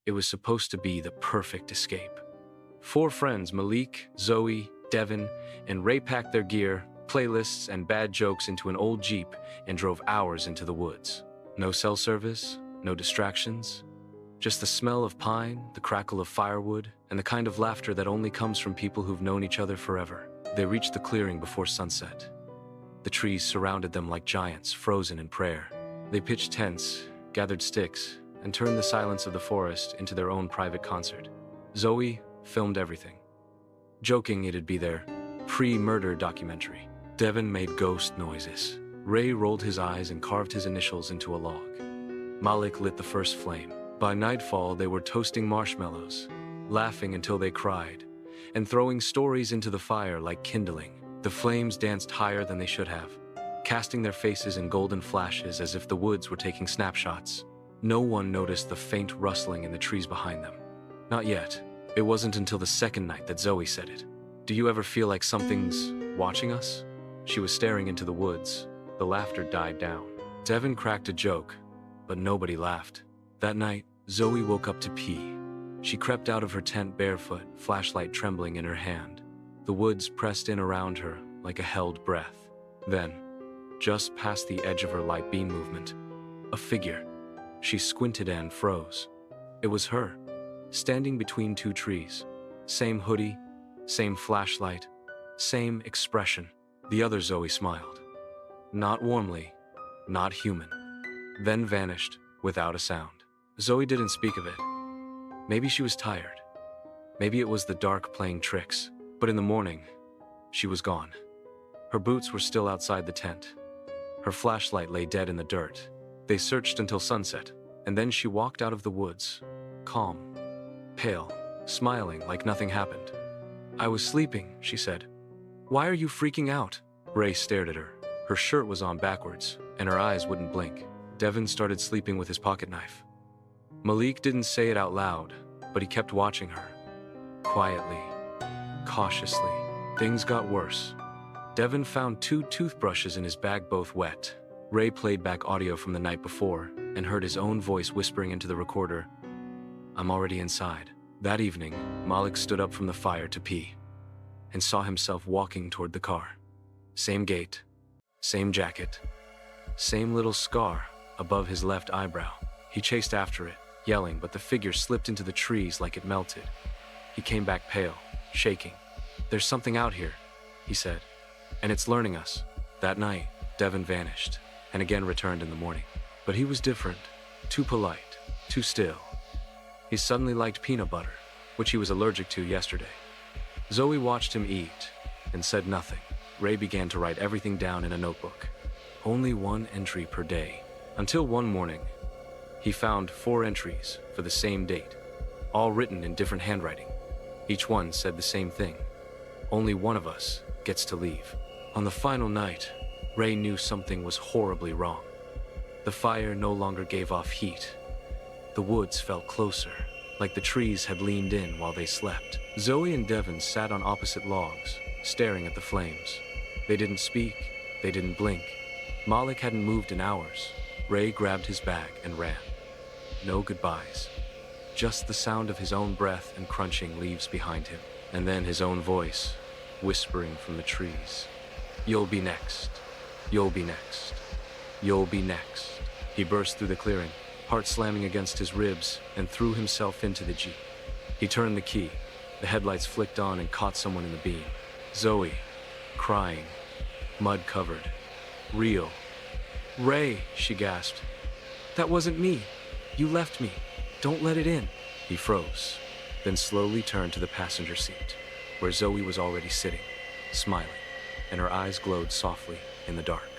It was supposed to be the perfect escape. Four friends, Malik, Zoe, Devin, and Ray packed their gear, playlists, and bad jokes into an old Jeep and drove hours into the woods. No cell service, no distractions, just the smell of pine, the crackle of firewood, and the kind of laughter that only comes from people who've known each other forever. They reached the clearing before sunset. The trees surrounded them like giants, frozen in prayer. They pitched tents, gathered sticks, and turned the silence of the forest into their own private concert. Zoe filmed everything, joking it'd be their pre-murder documentary. Devin made ghost noises. Ray rolled his eyes and carved his initials into a log. Malik lit the first flame. By nightfall, they were toasting marshmallows, laughing until they cried, and throwing stories into the fire like kindling. The flames danced higher than they should have, casting their faces in golden flashes as if the woods were taking snapshots. No one noticed the faint rustling in the trees behind them. Not yet. It wasn't until the second night that Zoe said it. "Do you ever feel like something's watching us?" She was staring into the woods. The laughter died down. Devin cracked a joke, but nobody laughed. That night, Zoe woke up to pee. She crept out of her tent barefoot, flashlight trembling in her hand. The woods pressed in around her like a held breath. Then, just past the edge of her light beam movement, a figure. She squinted and froze. It was her, standing between two trees. Same hoodie, same flashlight, same expression. The other Zoe smiled. Not warmly, not human. Then vanished without a sound. Zoe didn't speak of it. Maybe she was tired. Maybe it was the dark playing tricks. But in the morning, she was gone. Her boots were still outside the tent. Her flashlight lay dead in the dirt. They searched until sunset, and then she walked out of the woods, calm, pale, smiling like nothing happened. "I was sleeping," she said. "Why are you freaking out?" Ray stared at her. Her shirt was on backwards, and her eyes wouldn't blink. Devin started sleeping with his pocket knife. Malik didn't say it out loud, but he kept watching her. Quietly, cautiously. Things got worse. Devin found 2 toothbrushes in his bag, both wet. Ray played back audio from the night before and heard his own voice whispering into the recorder, "I'm already inside." That evening, Malik stood up from the fire to pee and saw himself walking toward the car. Same gait, same jacket, same little scar above his left eyebrow. He chased after it, yelling, but the figure slipped into the trees like it melted. He came back pale, shaking. "There's something out here," he said, "and it's learning us." That night, Devin vanished, and again returned in the morning. But he was different, too polite, too still. He suddenly liked peanut butter, which he was allergic to yesterday. Zoe watched him eat and said nothing. Ray began to write everything down in a notebook. Only 1 entry per day. Until one morning, he found 4 entries for the same date, all written in different handwriting. Each one said the same thing. Only one of us gets to leave. On the final night, Ray knew something was horribly wrong. The fire no longer gave off heat. The woods felt closer, like the trees had leaned in while they slept. Zoe and Devin sat on opposite logs, staring at the flames. They didn't speak, they didn't blink. Malik hadn't moved in hours. Ray grabbed his bag and ran. No goodbyes. Just the sound of his own breath and crunching leaves behind him. And then his own voice, whispering from the trees. "You'll be next. You'll be next. You'll be next." He burst through the clearing, heart slamming against his ribs, and threw himself into the Jeep. He turned the key. The headlights flicked on and caught someone in the beam. Zoe, crying, mud-covered, real. "Ray," she gasped. "That wasn't me. You left me. Don't let it in." He froze, then slowly turned to the passenger seat, where Zoe was already sitting, smiling, and her eyes glowed softly in the dark.